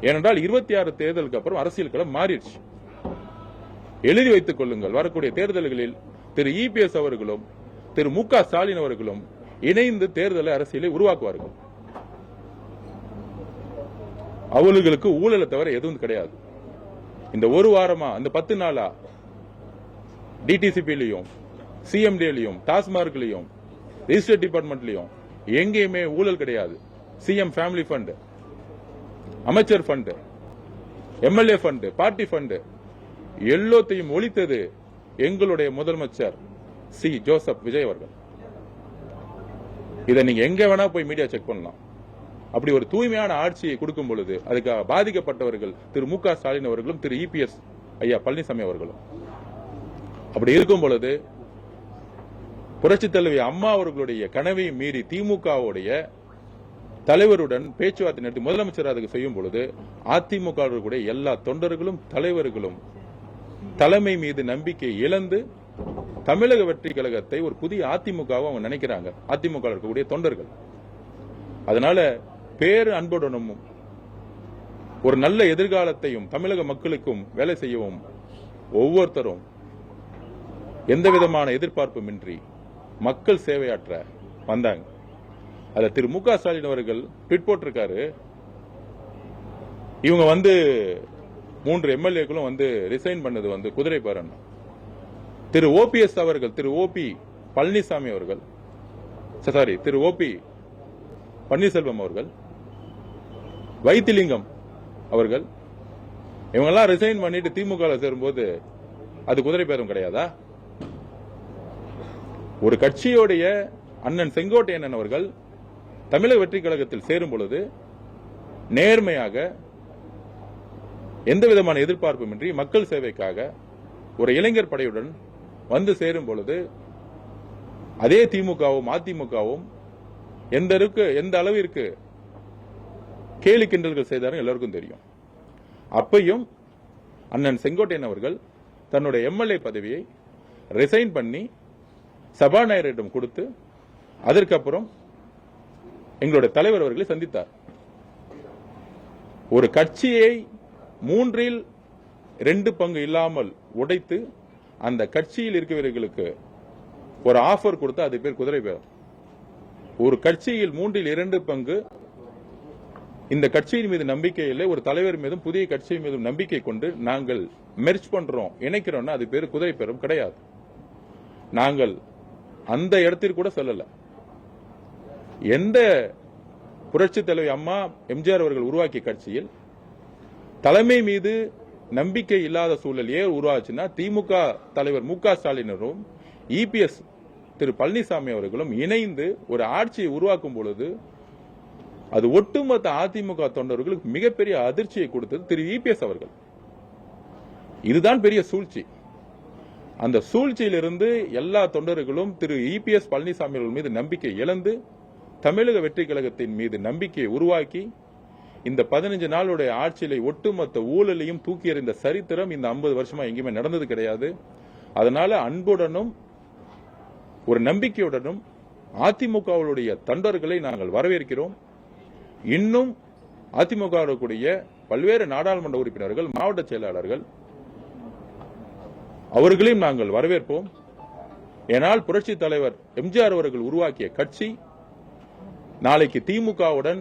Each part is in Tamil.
ஏனென்றால் 26 தேர்தலுக்கு அப்புறம் அரசியல் களம் மாறிடுச்சு. எழுதி வைத்துக் கொள்ளுங்கள், வரக்கூடிய தேர்தல்களில் திரு இபிஎஸ் அவர்களும் திரு மு க ஸ்டாலின் அவர்களும் இணைந்து தேர்தலை அரசியலை உருவாக்குவார்கள். அவர்களுக்கு ஊழலை தவிர எதுவும் கிடையாது. இந்த ஒரு வாரமா, இந்த 10 நாளா டிடிசிபிலையும் சிஎம்டிலையும் டாஸ்மார்க்லையும் ரிஜிஸ்டர் டிபார்ட்மெண்ட்லயும் எங்கேயுமே ஊழல் கிடையாது. சிஎம் ஃபேமிலி ஃபண்ட், அமைச்சர் fund, MLA fund, party fund எல்லாத்தையும் ஒழித்தது எங்களுடைய முதலமைச்சர் சி ஜோசப் விஜய் அவர்கள். இதை நீங்க எங்க வேணா போய் மீடியா செக் பண்ணலாம். அப்படி ஒரு தூய்மையான ஆட்சியை கொடுக்கும் பொழுது அதுக்கு பாதிக்கப்பட்டவர்கள் திரு மு க ஸ்டாலின் அவர்களும் திரு இபிஎஸ் ஐயா பழனிசாமி அவர்களும். அப்படி இருக்கும் பொழுது புரட்சித் தலைவி அம்மா அவர்களுடைய கனவை மீறி திமுகவுடைய தலைவருடன் பேச்சுவார்த்தை நடத்தி முதலமைச்சர் அதுக்கு செய்யும் பொழுது அதிமுக எல்லா தொண்டர்களும் தலைவர்களும் தலைமை மீது நம்பிக்கை இழந்து தமிழக வெற்றி கழகத்தை ஒரு புதிய அதிமுகவை அவங்க நினைக்கிறாங்க. அதிமுக இருக்கக்கூடிய தொண்டர்கள். அதனால பேரு அன்புடனும் ஒரு நல்ல எதிர்காலத்தையும் தமிழக மக்களுக்கும் வேலை செய்யவும் ஒவ்வொருத்தரும் எந்த விதமான எதிர்பார்ப்புமின்றி மக்கள் சேவையாற்ற வந்தாங்க. அதுல திரு மு க ஸ்டாலின் அவர்கள் ட்வீட் போட்டிருக்காரு, இவங்க 3 எம்எல்ஏக்களும் ரிசைன் பண்ணது குதிரை பேரன். திரு ஓபிஎஸ் அவர்கள், திரு ஓபி பழனிசாமி அவர்கள், திரு ஓபி பன்னீர்செல்வம் அவர்கள், வைத்திலிங்கம் அவர்கள் இவங்கெல்லாம் ரிசைன் பண்ணிட்டு திமுக சேரும்போது அது குதிரை பேரம் கிடையாதா? ஒரு கட்சியோடைய அண்ணன் செங்கோட்டையன் அவர்கள் தமிழக வெற்றி கழகத்தில் சேரும் பொழுது நேர்மையாக எந்த விதமான எதிர்பார்ப்புமின்றி மக்கள் சேவைக்காக ஒரு இளைஞர் படையுடன் சேரும் பொழுது அதே திமுகவும் அதிமுகவும் எந்த அளவிற்கு கேலி கிண்டல்கள் செய்தார்கள் எல்லாருக்கும் தெரியும். அப்பையும் அண்ணன் செங்கோட்டையன் அவர்கள் தன்னுடைய எம்எல்ஏ பதவியை ரிசைன் பண்ணி சபாநாயகரிடம் கொடுத்து அதற்கப்புறம் எங்களுடைய தலைவர் அவர்களை சந்தித்தார். ஒரு கட்சியை 3/2 பங்கு இல்லாமல் உடைத்து அந்த கட்சியில் இருக்கிறவர்களுக்கு ஒரு ஆஃபர் கொடுத்து அது பேர் குதிரை பேரம். ஒரு கட்சியில் 3/2 பங்கு இந்த கட்சியின் மீது நம்பிக்கை இல்லை, ஒரு தலைவர் மீதும் புதிய கட்சியின் மீதும் நம்பிக்கை கொண்டு நாங்கள் மெர்ஜ் பண்றோம், இணைக்கிறோம்னா அது பேர் குதிரை பேரம் கிடையாது. நாங்கள் அந்த இடத்திற்கு கூட சொல்லல. எந்த புரட்சி தலைவி அம்மா எம்ஜிஆர் அவர்கள் உருவாக்கிய கட்சியில் தலைமை மீது நம்பிக்கை இல்லாத சூழல் ஏன் உருவாச்சுன்னா திமுக தலைவர் மு க ஸ்டாலினரும் இபிஎஸ் திரு பழனிசாமி அவர்களும் இணைந்து ஒரு ஆட்சியை உருவாக்கும் பொழுது அது ஒட்டுமொத்த அதிமுக தொண்டர்களுக்கு மிகப்பெரிய அதிர்ச்சியை கொடுத்தது திரு இபிஎஸ் அவர்கள். இதுதான் பெரிய சூழ்ச்சி. அந்த சூழ்ச்சியிலிருந்து எல்லா தொண்டர்களும் திரு இபிஎஸ் பழனிசாமி அவர்கள் மீது நம்பிக்கை இழந்து தமிழக வெற்றி கழகத்தின் மீது நம்பிக்கையை உருவாக்கி இந்த 15 நாளுடைய ஆட்சியில ஒட்டுமொத்த ஊழலையும் தூக்கி எறிந்த சரித்திரம் இந்த 50 வருஷமா எங்கேயுமே நடந்தது கிடையாது. அதனால அன்புடனும் ஒரு நம்பிக்கையுடனும் அதிமுகவுடைய தொண்டர்களை நாங்கள் வரவேற்கிறோம். இன்னும் அதிமுக பல்வேறு நாடாளுமன்ற உறுப்பினர்கள், மாவட்ட செயலாளர்கள் அவர்களையும் நாங்கள் வரவேற்போம். ஏனால் புரட்சி தலைவர் எம்ஜிஆர் அவர்கள் உருவாக்கிய கட்சி நாளைக்கு திமுகவுடன்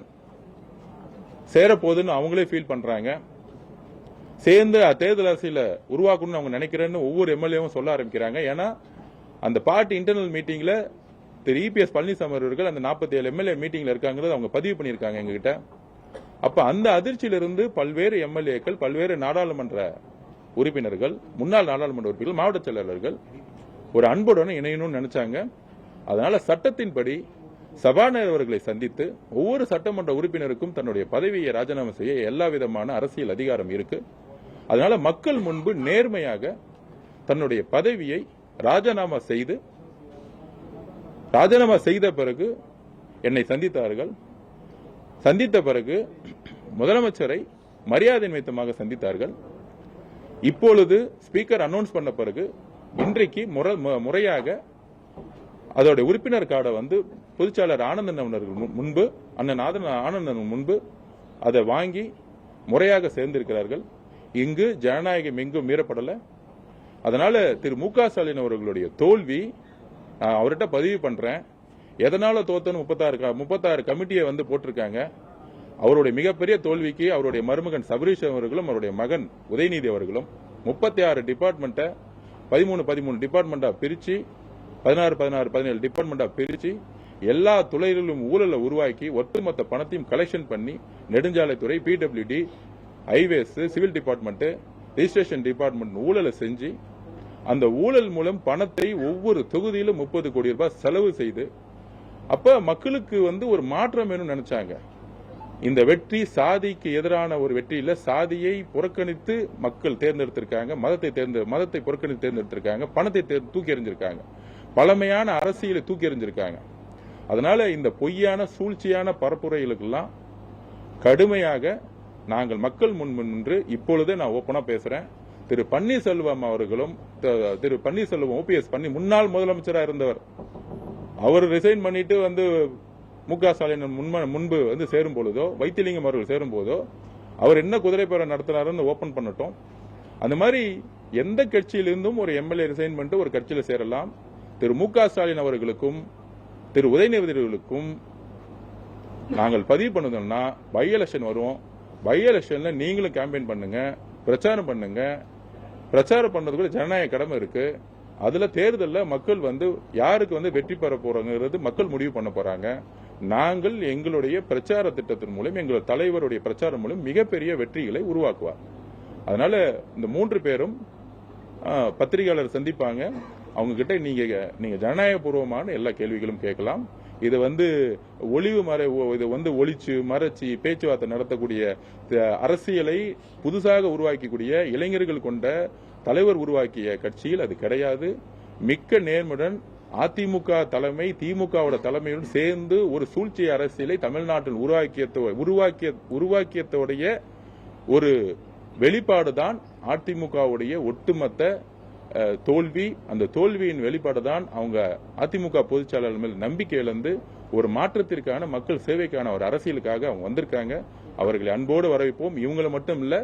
சேரப்போகுதுன்னு அவங்களே ஃபீல் பண்றாங்க. சேர்ந்து தேர்தல் அரசியல உருவாக்கணும்னு அவங்க நினைக்கிறேன்னு ஒவ்வொரு எம்எல்ஏவும் சொல்ல ஆரம்பிக்கிறாங்க. ஏன்னா அந்த பார்ட்டி இன்டர்னல் மீட்டிங்ல திரு இபிஎஸ் பழனிசாமி அவர்கள் அந்த 47 எம்எல்ஏ மீட்டிங்ல இருக்காங்கிறது அவங்க பதிவு பண்ணியிருக்காங்க எங்ககிட்ட. அப்ப அந்த அதிர்ச்சியிலிருந்து பல்வேறு எம்எல்ஏக்கள், பல்வேறு நாடாளுமன்ற உறுப்பினர்கள், முன்னாள் நாடாளுமன்ற உறுப்பினர்கள், மாவட்ட செயலாளர்கள் ஒரு அன்புடன் இணையணும்னு நினைச்சாங்க. அதனால சட்டத்தின்படி சபாநாயகர் அவர்களை சந்தித்து ஒவ்வொரு சட்டமன்ற உறுப்பினருக்கும் தன்னுடைய பதவியை ராஜினாமா செய்ய எல்லா விதமான அரசியல் அதிகாரம் இருக்கு. அதனால மக்கள் முன்பு நேர்மையாக தன்னுடைய பதவியை ராஜினாமா செய்த பிறகு என்னை சந்தித்தார்கள். சந்தித்த பிறகு முதலமைச்சரை மரியாதை நிமித்தமாக சந்தித்தார்கள். இப்பொழுது ஸ்பீக்கர் அனௌன்ஸ் பண்ண பிறகு இன்றைக்கு முறையாக அதோட உறுப்பினர் கார்டை பொதுச்செயலாளர் ஆனந்தன் அவர்கள் முன்பு, அண்ணன் ஆனந்தன் முன்பு அதை வாங்கி முறையாக சேர்ந்திருக்கிறார்கள். இங்கு ஜனநாயகம் எங்கும் மீறப்படல. அதனால திரு மு க ஸ்டாலின் அவர்களுடைய தோல்வி அவர்கிட்ட பதிவு பண்றேன். எதனால தோத்தன்னு 36 கமிட்டியை வந்து போட்டிருக்காங்க. அவருடைய மிகப்பெரிய தோல்விக்கு அவருடைய மருமகன் சபரீஷ் அவர்களும் அவருடைய மகன் உதயநிதி அவர்களும் 36 டிபார்ட்மெண்ட்டை 13 டிபார்ட்மெண்டா பிரிச்சு 17 டிபார்ட்மெண்டா பிரிச்சு எல்லா துறைகளிலும் ஊழலை உருவாக்கி ஒட்டுமொத்த பணத்தையும் கலெக்ஷன் பண்ணி நெடுஞ்சாலைத்துறை, PWD, highways, civil department, registration department ஊழலை செஞ்சு அந்த ஊழல் மூலம் பணத்தை ஒவ்வொரு தொகுதியிலும் 30 கோடி ரூபாய் செலவு செய்து அப்ப மக்களுக்கு வந்து ஒரு மாற்றம் வேணும்னு நினைச்சாங்க. இந்த வெற்றி சாதிக்கு எதிரான ஒரு வெற்றி இல்ல. சாதியை புறக்கணித்து மக்கள் தேர்ந்தெடுத்திருக்காங்க. மதத்தை புறக்கணித்து தேர்ந்தெடுத்திருக்காங்க. பணத்தை தூக்கி எறிஞ்சிருக்காங்க. பழமையான அரசியலை தூக்கி எறிஞ்சிருக்காங்க. அதனால இந்த பொய்யான சூழ்ச்சியான பரப்புரைகளுக்கெல்லாம் கடுமையாக நாங்கள் மக்கள் முன் நின்று இப்பொழுதே நான் ஓப்பனா பேசுறேன். திரு பன்னீர்செல்வம் அவர்களும் OPS முன்னாள் முதலமைச்சராக இருந்தவர், அவர் ரிசைன் பண்ணிட்டு வந்து மு க ஸ்டாலின் முன்பு வந்து சேரும் பொழுதோ, வைத்திலிங்கம் அவர்கள் சேரும் போதோ அவர் என்ன குதிரை பேரம் நடத்தினாருன்னு ஓபன் பண்ணட்டும். அந்த மாதிரி எந்த கட்சியிலிருந்தும் ஒரு எம்எல்ஏ ரிசைன் பண்ணிட்டு ஒரு கட்சியில சேரலாம். திரு மு க ஸ்டாலின் அவர்களுக்கும் திரு உதயநிதி அவர்களுக்கும் நாங்கள் பதிவு பண்ணணும்னா பை எலெக்ஷன் வரும். பை எலெக்ஷன்ல நீங்களும் கேம்பெயின் பண்ணுங்க, பிரச்சாரம் பண்ணுங்க. பிரச்சாரம் பண்றது கூட ஜனநாயக கடமை இருக்கு. அதுல தேர்தல்ல மக்கள் வந்து யாருக்கு வந்து வெற்றி பெற போறாங்கிறது மக்கள் முடிவு பண்ண போறாங்க. நாங்கள் எங்களுடைய பிரச்சார திட்டத்தின் மூலம், எங்களுடைய தலைவருடைய பிரச்சாரம் மூலம் மிகப்பெரிய வெற்றிகளை உருவாக்குவார். அதனால இந்த 3 பேரும் பத்திரிகையாளர் சந்திப்பாங்க. அவங்க கிட்ட நீங்க ஜனநாயகபூர்வமான எல்லா கேள்விகளும் கேட்கலாம். இது வந்து ஒளிச்சு மறைச்சி பேச்சுவார்த்தை நடத்தக்கூடிய அரசியலை புதுசாக உருவாக்கக்கூடிய இளைஞர்கள் கொண்ட தலைவர் உருவாக்கிய கட்சியில் அது கிடையாது. மிக்க நேர்முடன் அதிமுக தலைமை திமுகவோட தலைமையுடன் சேர்ந்து ஒரு சூழ்ச்சி அரசியலை தமிழ்நாட்டில் உருவாக்கியதோடைய ஒரு வெளிப்பாடுதான் அதிமுகவுடைய ஒட்டுமொத்த தோல்வி. அந்த தோல்வியின் வெளிப்பாடுதான் அவங்க அதிமுக பொதுச் செயலாளர் மேல் நம்பிக்கை இழந்து ஒரு மாற்றத்திற்கான மக்கள் சேவைக்கான ஒரு அரசியலுக்காக அவங்க வந்திருக்காங்க. அவர்களை அன்போடு வரவேற்போம். இவங்களை மட்டும் இல்ல,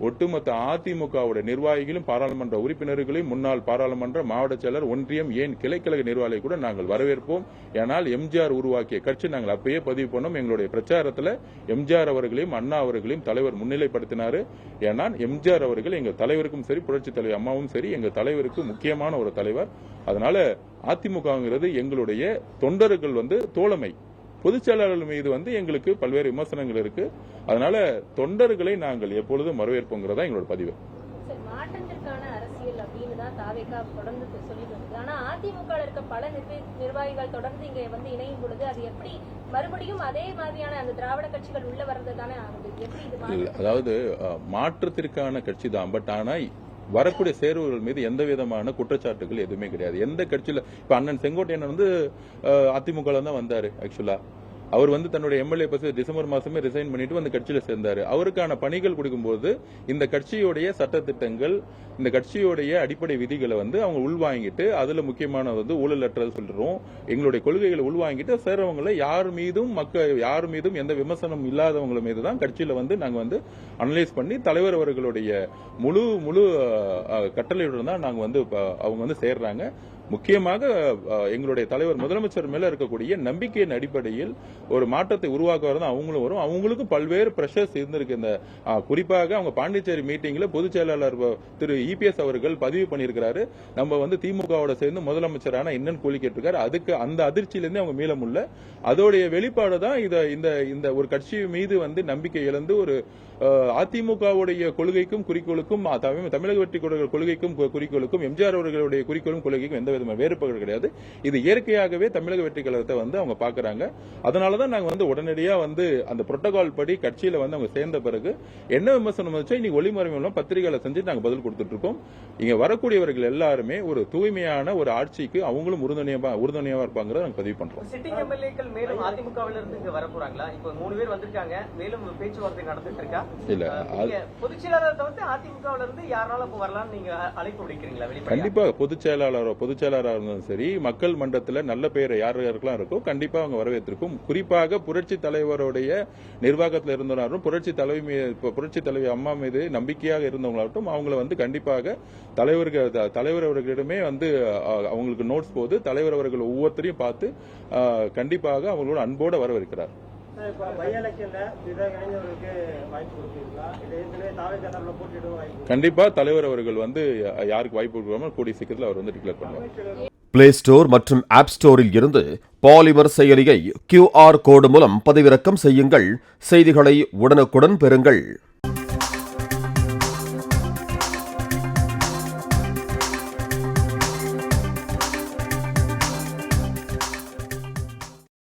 ஒட்டுமொத்த அதிமுகவுடைய நிர்வாகிகளும், பாராளுமன்ற உறுப்பினர்களையும், முன்னாள் பாராளுமன்ற மாவட்ட செயலர், ஒன்றியம், ஏன் கிளைக்கழக நிர்வாகிகளை கூட நாங்கள் வரவேற்போம். ஏனால் எம்ஜிஆர் உருவாக்கிய கட்சி நாங்கள் அப்பயே பதிவு பண்ணோம். எங்களுடைய பிரச்சாரத்தில் எம்ஜிஆர் அவர்களையும் அண்ணா அவர்களையும் தலைவர் முன்னிலைப்படுத்தினார். ஏனால் எம்ஜிஆர் அவர்கள் எங்கள் தலைவருக்கும் சரி, புரட்சி தலைவர் அம்மாவும் சரி, எங்கள் தலைவருக்கு முக்கியமான ஒரு தலைவர். அதனால அதிமுகங்கிறது எங்களுடைய தொண்டர்கள் வந்து தோழமை. பொதுச் செயலாளர்கள் மீது வந்து எங்களுக்கு பல்வேறு விமர்சனங்கள் இருக்கு. அதனால தொண்டர்களை நாங்கள் எப்பொழுதும் வரவேற்போங்கிறதா எங்களோட பதிவு. மாற்றத்திற்கான அரசியல் அப்படின்னு தான் தாவேகா தொடர்ந்து சொல்லிட்டு வருது. ஆனா அதிமுக இருக்க பல நிர்வாகிகள் தொடர்ந்து இங்க வந்து இணையும் பொழுது அது எப்படி மறுபடியும் அதே மாதிரியான அந்த திராவிட கட்சிகள் உள்ள வர்றது தானே ஆகுது? எப்படி இது? அதாவது மாற்றத்திற்கான கட்சி தான். பட் ஆனா வரக்கூடிய சேர்வுகள் மீது எந்த விதமான குற்றச்சாட்டுகள் எதுவுமே கிடையாது. எந்த கட்சியில இப்ப அண்ணன் செங்கோட்டையன் வந்து அதிமுக தான் வந்தாரு. ஆக்சுவலா அவர் வந்து தன்னுடைய எம்எல்ஏ பசி டிசம்பர் மாசமே ரிசைன் பண்ணிட்டு வந்து கட்சியில சேர்ந்தாரு. அவருக்கான பணிகள் கொடுக்கும்போது இந்த கட்சியுடைய சட்டத்திட்டங்கள், இந்த கட்சியுடைய அடிப்படை விதிகளை வந்து அவங்க உள்வாங்கிட்டு, அதுல முக்கியமான வந்து ஊழலற்றது சொல்றோம், எங்களுடைய கொள்கைகளை உள்வாங்கிட்டு சேர்றவங்களை யார் மீதும் எந்த விமர்சனம் இல்லாதவங்க மீது தான் கட்சியில வந்து நாங்க வந்து அனலைஸ் பண்ணி தலைவர் அவர்களுடைய முழு கட்டளையுடன் தான் நாங்க வந்து அவங்க வந்து சேர்றாங்க. முக்கியமாக எங்களுடைய தலைவர் முதலமைச்சர் மேல இருக்கக்கூடிய நம்பிக்கையின் அடிப்படையில் ஒரு மாற்றத்தை உருவாக்குவார் தான் அவங்களும் வரும். அவங்களுக்கும் பல்வேறு பிரஷர்ஸ் இருந்திருக்கு. இந்த குறிப்பாக அவங்க பாண்டிச்சேரி மீட்டிங்ல பொதுச் செயலாளர் திரு இபிஎஸ் அவர்கள் பதிவு பண்ணியிருக்கிறாரு, நம்ம வந்து திமுகவோட சேர்ந்து முதலமைச்சரான என்னன்னு கூலி கேட்டிருக்காரு. அதுக்கு அந்த அதிர்ச்சியிலிருந்து அவங்க மீள முடியல. அதோடைய வெளிப்பாடு தான் இந்த ஒரு கட்சி மீது வந்து நம்பிக்கை இழந்து ஒரு அதிமுகவுடைய கொள்கைக்கும் குறிக்கோளுக்கும், தமிழக வெற்றி கொள்கைக்கும் குறிக்கோளுக்கும், எம்ஜிஆர் அவர்களுடைய குறிக்கோளும் கொள்கைக்கும் எந்த விதமான வேறுபாடு கிடையாது. இது இயற்கையாகவே தமிழக வெற்றி கழகத்தை வந்து அவங்க பாக்குறாங்க. அதனாலதான் நாங்க வந்து உடனடியா வந்து அந்த புரோட்டோகால் படி கட்சியில வந்து அவங்க சேர்ந்த பிறகு என்ன விமர்சனம் வந்துச்சோ இன்னைக்கு ஒளிமறை மூலம் பத்திரிகைகளை செஞ்சு நாங்க பதில் கொடுத்துட்டு இருக்கோம். இங்க வரக்கூடியவர்கள் எல்லாருமே ஒரு தூய்மையான ஒரு ஆட்சிக்கு அவங்களும் உறுதுணையா இருப்பாங்க நாங்க பதிவு பண்றோம். சிட்டிங் எம்எல்ஏக்கள் மேலும் அதிமுகவில இருந்து இங்க வர போறாங்களா? இப்ப 3 பேர் வந்திருக்காங்க, மேலும் பேச்சுவார்த்தை நடந்துட்டு இருக்கா? இல்ல பொதுச் செயலாளர் தவிர்த்து அதிமுகவில இருந்து யாரால வரலாம்னு நீங்க அழைப்பு விடுக்கிறீங்களா? கண்டிப்பா பொதுச் செயலாளர் செயலாளராக இருந்தாலும் சரி, மக்கள் மன்றத்தில் நல்ல பெயரை யார் யாருக்கெல்லாம் இருக்கோ கண்டிப்பா அவங்க வரவேற்றிருக்கும். குறிப்பாக புரட்சி தலைவருடைய நிர்வாகத்தில் இருந்தவரும் புரட்சி தலைவி அம்மா மீது நம்பிக்கையாக இருந்தவங்களாகட்டும் அவங்கள கண்டிப்பாக தலைவர் அவர்களிடமே அவங்களுக்கு நோட்ஸ் போது தலைவர் அவர்கள் ஒவ்வொருத்தரையும் பார்த்து கண்டிப்பாக அவங்களோட அன்போட வரவேற்கிறார். கண்டிப்பா தலைவர் அவர்கள் யாருக்கு வாய்ப்பு கொடுக்காம கூடிய சீக்கிரத்தில் அவர் டிக்ளேர் பண்ணுவார். பிளே ஸ்டோர் மற்றும் ஆப் ஸ்டோரில் இருந்து பாலிமர் செயலியை QR கோடு மூலம் பதிவிறக்கம் செய்யுங்கள். செய்திகளை உடனுக்குடன் பெறுங்கள்.